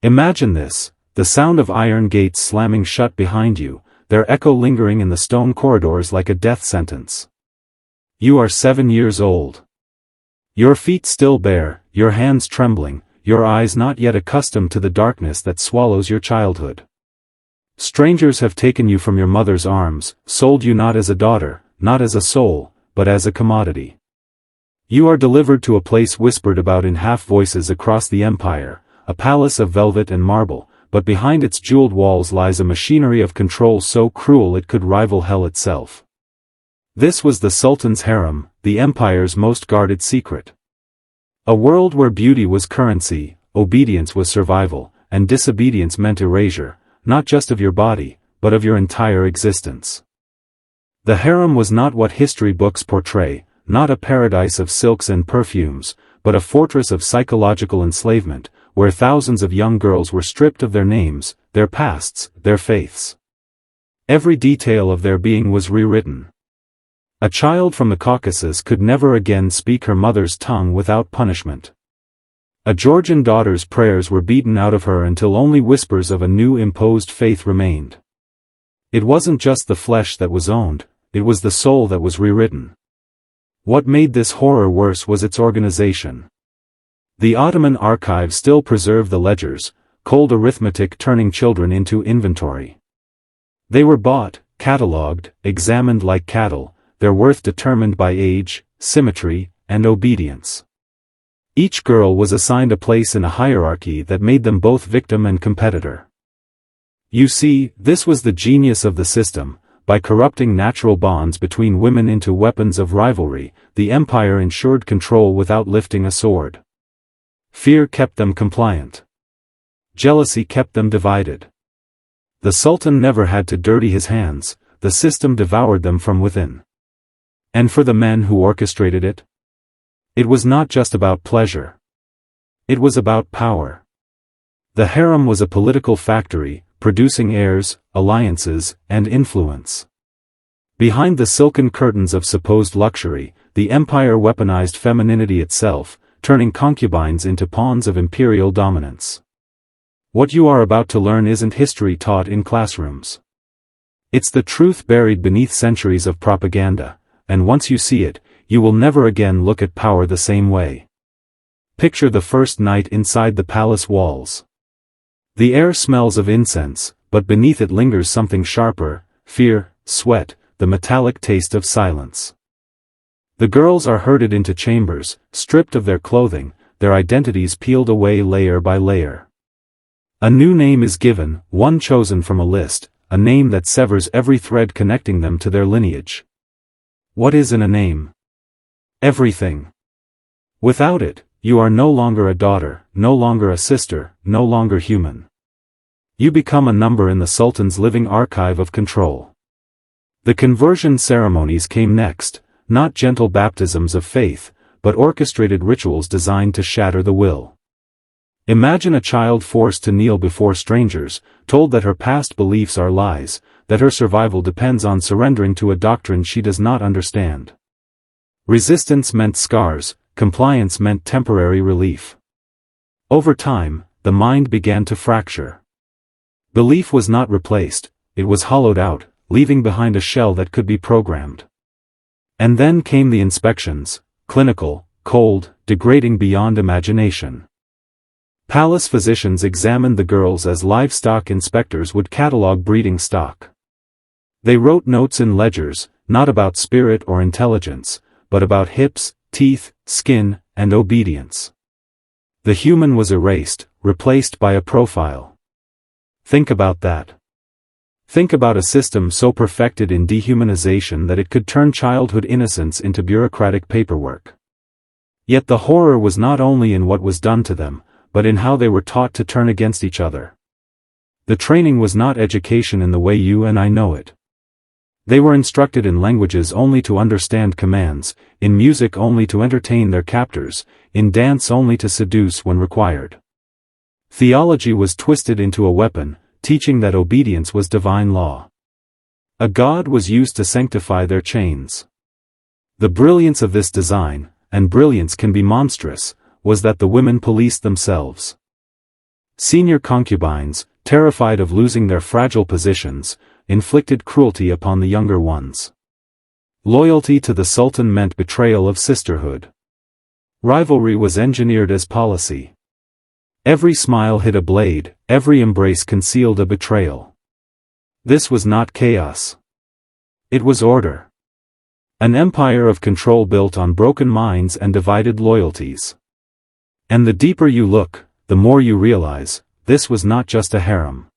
Imagine this, the sound of iron gates slamming shut behind you, their echo lingering in the stone corridors like a death sentence. You are 7 years old. Your feet still bare, your hands trembling, your eyes not yet accustomed to the darkness that swallows your childhood. Strangers have taken you from your mother's arms, sold you not as a daughter, not as a soul, but as a commodity. You are delivered to a place whispered about in half-voices across the empire, a palace of velvet and marble, but behind its jeweled walls lies a machinery of control so cruel it could rival hell itself. This was the Sultan's harem, the empire's most guarded secret. A world where beauty was currency, obedience was survival, and disobedience meant erasure, not just of your body, but of your entire existence. The harem was not what history books portray, not a paradise of silks and perfumes, but a fortress of psychological enslavement, where thousands of young girls were stripped of their names, their pasts, their faiths. Every detail of their being was rewritten. A child from the Caucasus could never again speak her mother's tongue without punishment. A Georgian daughter's prayers were beaten out of her until only whispers of a new imposed faith remained. It wasn't just the flesh that was owned, it was the soul that was rewritten. What made this horror worse was its organization. The Ottoman archives still preserve the ledgers, cold arithmetic turning children into inventory. They were bought, catalogued, examined like cattle, their worth determined by age, symmetry, and obedience. Each girl was assigned a place in a hierarchy that made them both victim and competitor. You see, this was the genius of the system. By corrupting natural bonds between women into weapons of rivalry, the empire ensured control without lifting a sword. Fear kept them compliant. Jealousy kept them divided. The Sultan never had to dirty his hands, the system devoured them from within. And for the men who orchestrated it? It was not just about pleasure. It was about power. The harem was a political factory, producing heirs, alliances, and influence. Behind the silken curtains of supposed luxury, the empire weaponized femininity itself, turning concubines into pawns of imperial dominance. What you are about to learn isn't history taught in classrooms. It's the truth buried beneath centuries of propaganda, and once you see it, you will never again look at power the same way. Picture the first night inside the palace walls. The air smells of incense, but beneath it lingers something sharper: fear, sweat, the metallic taste of silence. The girls are herded into chambers, stripped of their clothing, their identities peeled away layer by layer. A new name is given, one chosen from a list, a name that severs every thread connecting them to their lineage. What is in a name? Everything. Without it, you are no longer a daughter, no longer a sister, no longer human. You become a number in the Sultan's living archive of control. The conversion ceremonies came next, not gentle baptisms of faith, but orchestrated rituals designed to shatter the will. Imagine a child forced to kneel before strangers, told that her past beliefs are lies, that her survival depends on surrendering to a doctrine she does not understand. Resistance meant scars, compliance meant temporary relief. Over time, the mind began to fracture. Belief was not replaced, it was hollowed out, leaving behind a shell that could be programmed. And then came the inspections, clinical, cold, degrading beyond imagination. Palace physicians examined the girls as livestock inspectors would catalog breeding stock. They wrote notes in ledgers, not about spirit or intelligence, but about hips, teeth, skin, and obedience. The human was erased, replaced by a profile. Think about that. Think about a system so perfected in dehumanization that it could turn childhood innocence into bureaucratic paperwork. Yet the horror was not only in what was done to them, but in how they were taught to turn against each other. The training was not education in the way you and I know it. They were instructed in languages only to understand commands, in music only to entertain their captors, in dance only to seduce when required. Theology was twisted into a weapon, teaching that obedience was divine law. A god was used to sanctify their chains. The brilliance of this design, and brilliance can be monstrous, was that the women policed themselves. Senior concubines, terrified of losing their fragile positions, inflicted cruelty upon the younger ones. Loyalty to the Sultan meant betrayal of sisterhood. Rivalry was engineered as policy. Every smile hid a blade, every embrace concealed a betrayal. This was not chaos. It was order. An empire of control built on broken minds and divided loyalties. And the deeper you look, the more you realize, this was not just a harem.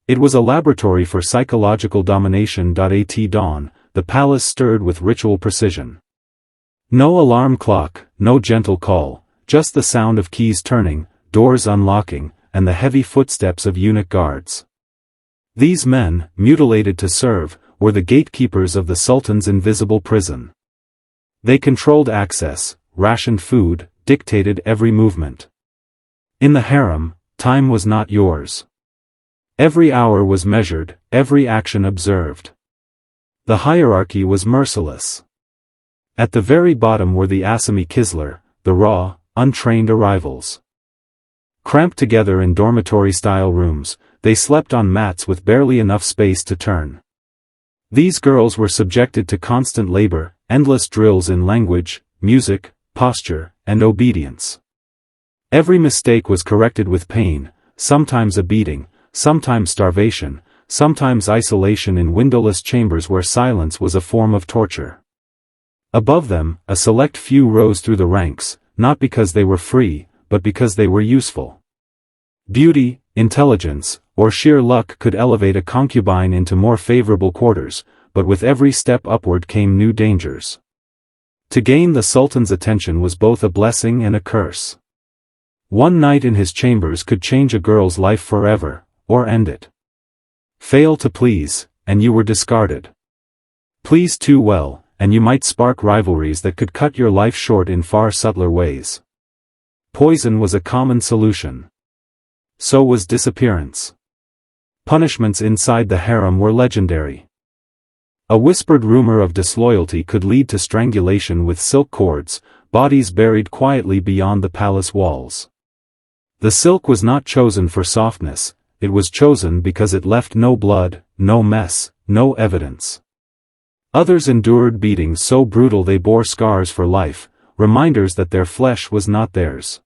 It was a laboratory for psychological domination. At dawn, the palace stirred with ritual precision. No alarm clock, no gentle call, just the sound of keys turning, doors unlocking, and the heavy footsteps of eunuch guards. These men, mutilated to serve, were the gatekeepers of the Sultan's invisible prison. They controlled access, rationed food, dictated every movement. In the harem, time was not yours. Every hour was measured, every action observed. The hierarchy was merciless. At the very bottom were the Assami Kisler, the raw, untrained arrivals. Cramped together in dormitory-style rooms, they slept on mats with barely enough space to turn. These girls were subjected to constant labor, endless drills in language, music, posture, and obedience. Every mistake was corrected with pain, sometimes a beating, sometimes starvation, sometimes isolation in windowless chambers where silence was a form of torture. Above them, a select few rose through the ranks, not because they were free, but because they were useful. Beauty, intelligence, or sheer luck could elevate a concubine into more favorable quarters, but with every step upward came new dangers. To gain the Sultan's attention was both a blessing and a curse. One night in his chambers could change a girl's life forever, or end it. Fail to please, and you were discarded. Please too well, and you might spark rivalries that could cut your life short in far subtler ways. Poison was a common solution. So was disappearance. Punishments inside the harem were legendary. A whispered rumor of disloyalty could lead to strangulation with silk cords, bodies buried quietly beyond the palace walls. The silk was not chosen for softness, it was chosen because it left no blood, no mess, no evidence. Others endured beatings so brutal they bore scars for life, reminders that their flesh was not theirs.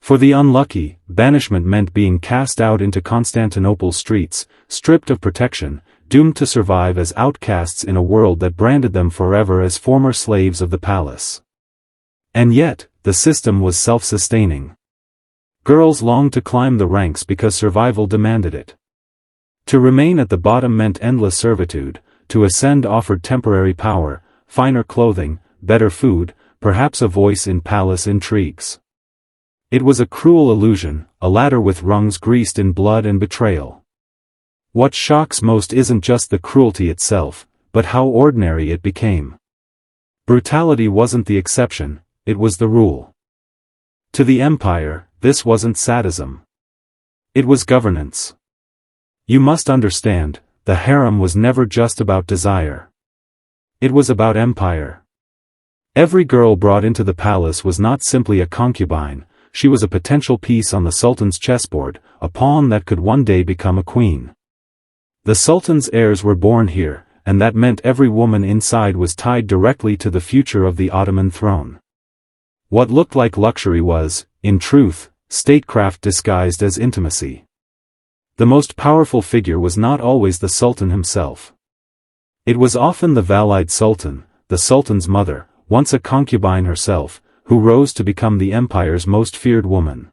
For the unlucky, banishment meant being cast out into Constantinople's streets, stripped of protection, doomed to survive as outcasts in a world that branded them forever as former slaves of the palace. And yet, the system was self-sustaining. Girls longed to climb the ranks because survival demanded it. To remain at the bottom meant endless servitude, to ascend offered temporary power, finer clothing, better food, perhaps a voice in palace intrigues. It was a cruel illusion, a ladder with rungs greased in blood and betrayal. What shocks most isn't just the cruelty itself, but how ordinary it became. Brutality wasn't the exception, it was the rule. To the empire, this wasn't sadism. It was governance. You must understand, the harem was never just about desire. It was about empire. Every girl brought into the palace was not simply a concubine, she was a potential piece on the Sultan's chessboard, a pawn that could one day become a queen. The Sultan's heirs were born here, and that meant every woman inside was tied directly to the future of the Ottoman throne. What looked like luxury was, in truth, statecraft disguised as intimacy. The most powerful figure was not always the Sultan himself. It was often the Valide Sultan, the Sultan's mother, once a concubine herself, who rose to become the empire's most feared woman.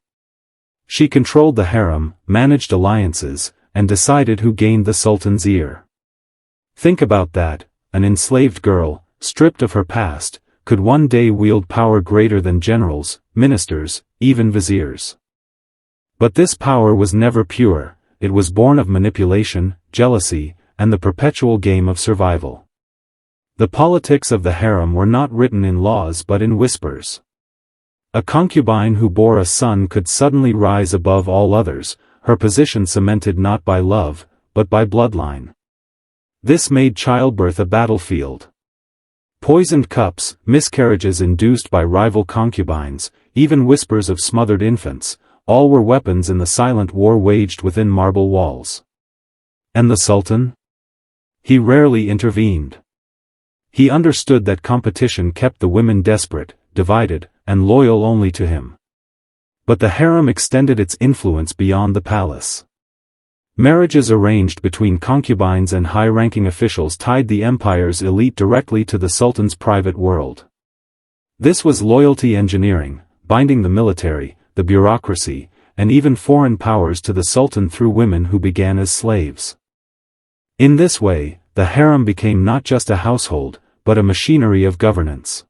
She controlled the harem, managed alliances, and decided who gained the Sultan's ear. Think about that, an enslaved girl, stripped of her past, could one day wield power greater than generals, ministers, even viziers. But this power was never pure, it was born of manipulation, jealousy, and the perpetual game of survival. The politics of the harem were not written in laws but in whispers. A concubine who bore a son could suddenly rise above all others, her position cemented not by love, but by bloodline. This made childbirth a battlefield. Poisoned cups, miscarriages induced by rival concubines, even whispers of smothered infants, all were weapons in the silent war waged within marble walls. And the Sultan? He rarely intervened. He understood that competition kept the women desperate, divided, and loyal only to him. But the harem extended its influence beyond the palace. Marriages arranged between concubines and high-ranking officials tied the empire's elite directly to the Sultan's private world. This was loyalty engineering, binding the military, the bureaucracy, and even foreign powers to the Sultan through women who began as slaves. In this way, the harem became not just a household, but a machinery of governance.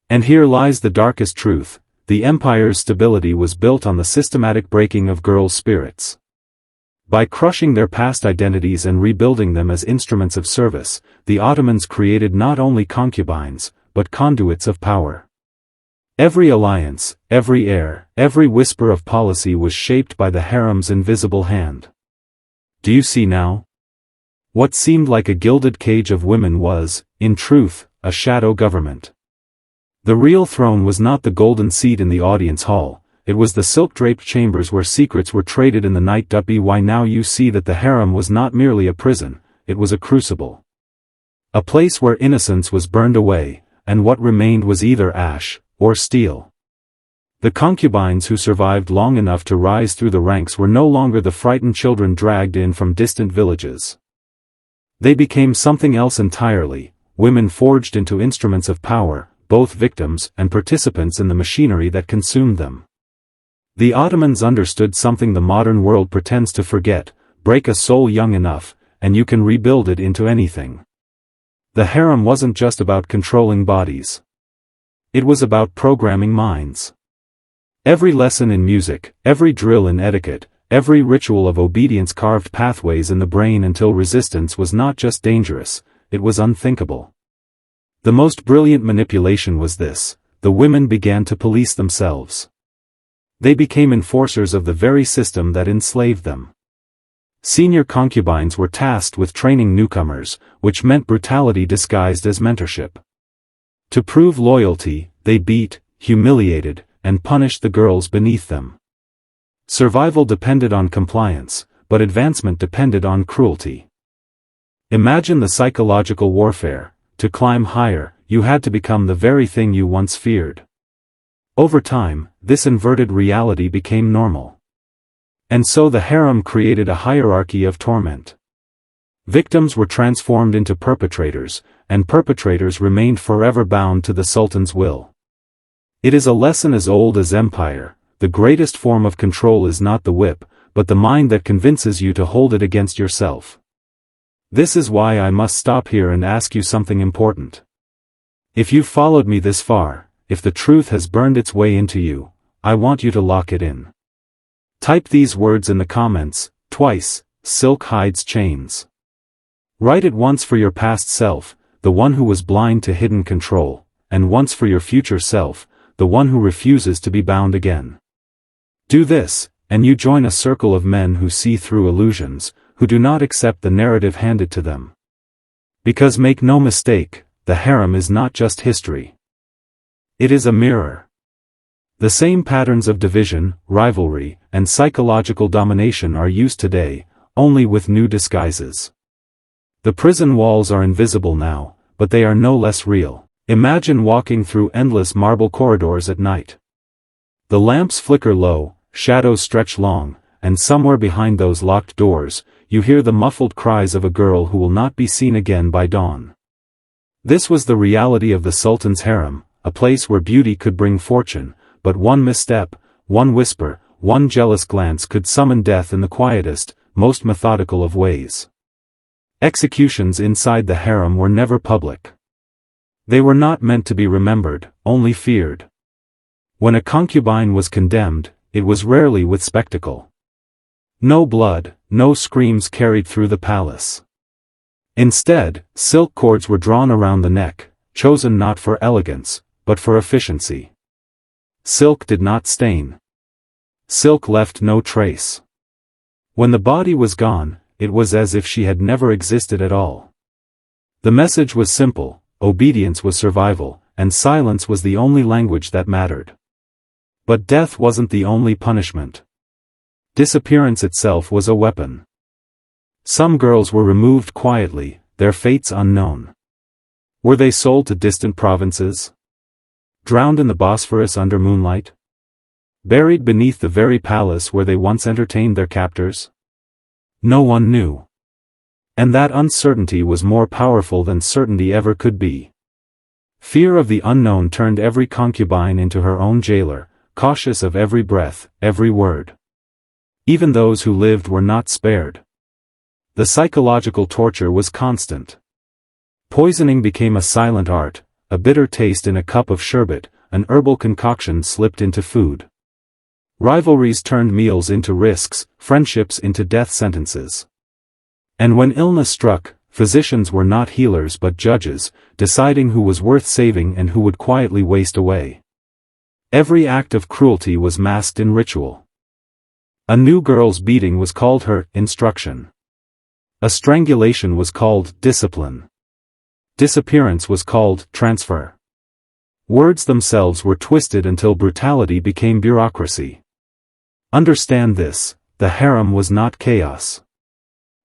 And here lies the darkest truth: the empire's stability was built on the systematic breaking of girls' spirits. By crushing their past identities and rebuilding them as instruments of service, the Ottomans created not only concubines, but conduits of power. Every alliance, every heir, every whisper of policy was shaped by the harem's invisible hand. Do you see now? What seemed like a gilded cage of women was, in truth, a shadow government. The real throne was not the golden seat in the audience hall, it was the silk-draped chambers where secrets were traded in the night. By now you see that the harem was not merely a prison, it was a crucible. A place where innocence was burned away, and what remained was either ash, or steel. The concubines who survived long enough to rise through the ranks were no longer the frightened children dragged in from distant villages. They became something else entirely, women forged into instruments of power, both victims and participants in the machinery that consumed them. The Ottomans understood something the modern world pretends to forget: break a soul young enough, and you can rebuild it into anything. The harem wasn't just about controlling bodies. It was about programming minds. Every lesson in music, every drill in etiquette, every ritual of obedience carved pathways in the brain until resistance was not just dangerous, it was unthinkable. The most brilliant manipulation was this: the women began to police themselves. They became enforcers of the very system that enslaved them. Senior concubines were tasked with training newcomers, which meant brutality disguised as mentorship. To prove loyalty, they beat, humiliated, and punished the girls beneath them. Survival depended on compliance, but advancement depended on cruelty. Imagine the psychological warfare: to climb higher, you had to become the very thing you once feared. Over time, this inverted reality became normal. And so the harem created a hierarchy of torment. Victims were transformed into perpetrators, and perpetrators remained forever bound to the Sultan's will. It is a lesson as old as empire: the greatest form of control is not the whip, but the mind that convinces you to hold it against yourself. This is why I must stop here and ask you something important. If you've followed me this far, if the truth has burned its way into you, I want you to lock it in. Type these words in the comments: twice, silk hides chains. Write it once for your past self, the one who was blind to hidden control, and once for your future self, the one who refuses to be bound again. Do this, and you join a circle of men who see through illusions, who do not accept the narrative handed to them. Because make no mistake, the harem is not just history. It is a mirror. The same patterns of division, rivalry, and psychological domination are used today, only with new disguises. The prison walls are invisible now, but they are no less real. Imagine walking through endless marble corridors at night. The lamps flicker low, shadows stretch long, and somewhere behind those locked doors, you hear the muffled cries of a girl who will not be seen again by dawn. This was the reality of the Sultan's harem, a place where beauty could bring fortune, but one misstep, one whisper, one jealous glance could summon death in the quietest, most methodical of ways. Executions inside the harem were never public. They were not meant to be remembered, only feared. When a concubine was condemned, it was rarely with spectacle. No blood, no screams carried through the palace. Instead, silk cords were drawn around the neck, chosen not for elegance, but for efficiency. Silk did not stain. Silk left no trace. When the body was gone, it was as if she had never existed at all. The message was simple: obedience was survival, and silence was the only language that mattered. But death wasn't the only punishment. Disappearance itself was a weapon. Some girls were removed quietly, their fates unknown. Were they sold to distant provinces? Drowned in the Bosphorus under moonlight? Buried beneath the very palace where they once entertained their captors? No one knew. And that uncertainty was more powerful than certainty ever could be. Fear of the unknown turned every concubine into her own jailer, cautious of every breath, every word. Even those who lived were not spared. The psychological torture was constant. Poisoning became a silent art, a bitter taste in a cup of sherbet, an herbal concoction slipped into food. Rivalries turned meals into risks, friendships into death sentences. And when illness struck, physicians were not healers but judges, deciding who was worth saving and who would quietly waste away. Every act of cruelty was masked in ritual. A new girl's beating was called her instruction. A strangulation was called discipline. Disappearance was called transfer. Words themselves were twisted until brutality became bureaucracy. Understand this, the harem was not chaos.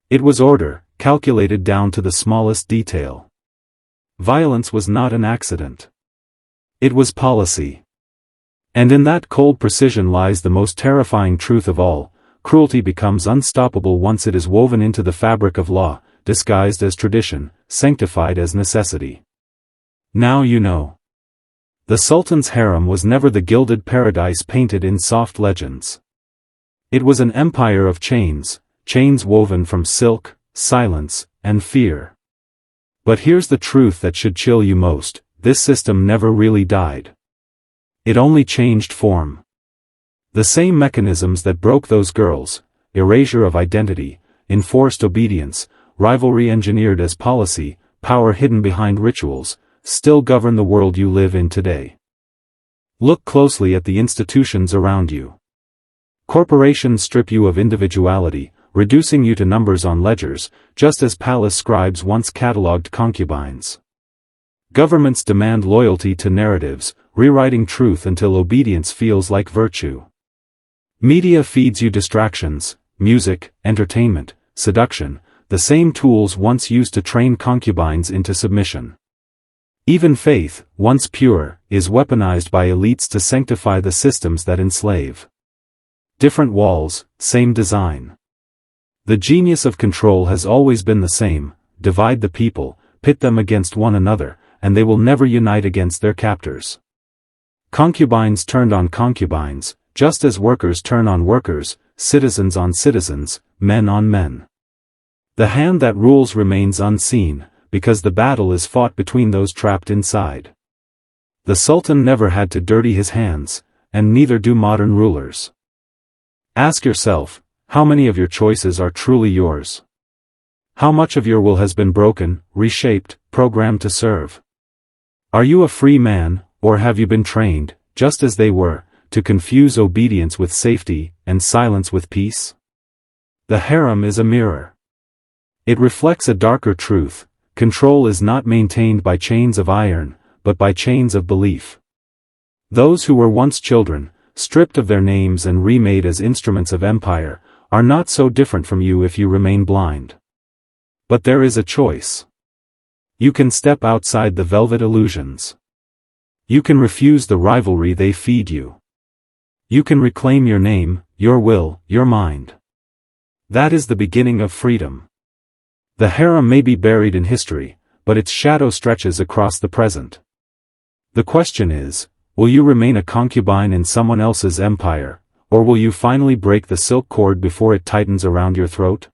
It was order, calculated down to the smallest detail. Violence was not an accident. It was policy. And in that cold precision lies the most terrifying truth of all: cruelty becomes unstoppable once it is woven into the fabric of law, disguised as tradition, sanctified as necessity. Now you know. The Sultan's harem was never the gilded paradise painted in soft legends. It was an empire of chains, chains woven from silk, silence, and fear. But here's the truth that should chill you most: this system never really died. It only changed form. The same mechanisms that broke those girls, erasure of identity, enforced obedience, rivalry engineered as policy, power hidden behind rituals, still govern the world you live in today. Look closely at the institutions around you. Corporations strip you of individuality, reducing you to numbers on ledgers, just as palace scribes once catalogued concubines. Governments demand loyalty to narratives, rewriting truth until obedience feels like virtue. Media feeds you distractions, music, entertainment, seduction, the same tools once used to train concubines into submission. Even faith, once pure, is weaponized by elites to sanctify the systems that enslave. Different walls, same design. The genius of control has always been the same: divide the people, pit them against one another, and they will never unite against their captors. Concubines turned on concubines, just as workers turn on workers, citizens on citizens, men on men. The hand that rules remains unseen, because the battle is fought between those trapped inside. The Sultan never had to dirty his hands, and neither do modern rulers. Ask yourself, how many of your choices are truly yours? How much of your will has been broken, reshaped, programmed to serve? Are you a free man, or have you been trained, just as they were, to confuse obedience with safety, and silence with peace? The harem is a mirror. It reflects a darker truth: control is not maintained by chains of iron, but by chains of belief. Those who were once children, stripped of their names and remade as instruments of empire, are not so different from you if you remain blind. But there is a choice. You can step outside the velvet illusions. You can refuse the rivalry they feed you. You can reclaim your name, your will, your mind. That is the beginning of freedom. The harem may be buried in history, but its shadow stretches across the present. The question is, will you remain a concubine in someone else's empire, or will you finally break the silk cord before it tightens around your throat?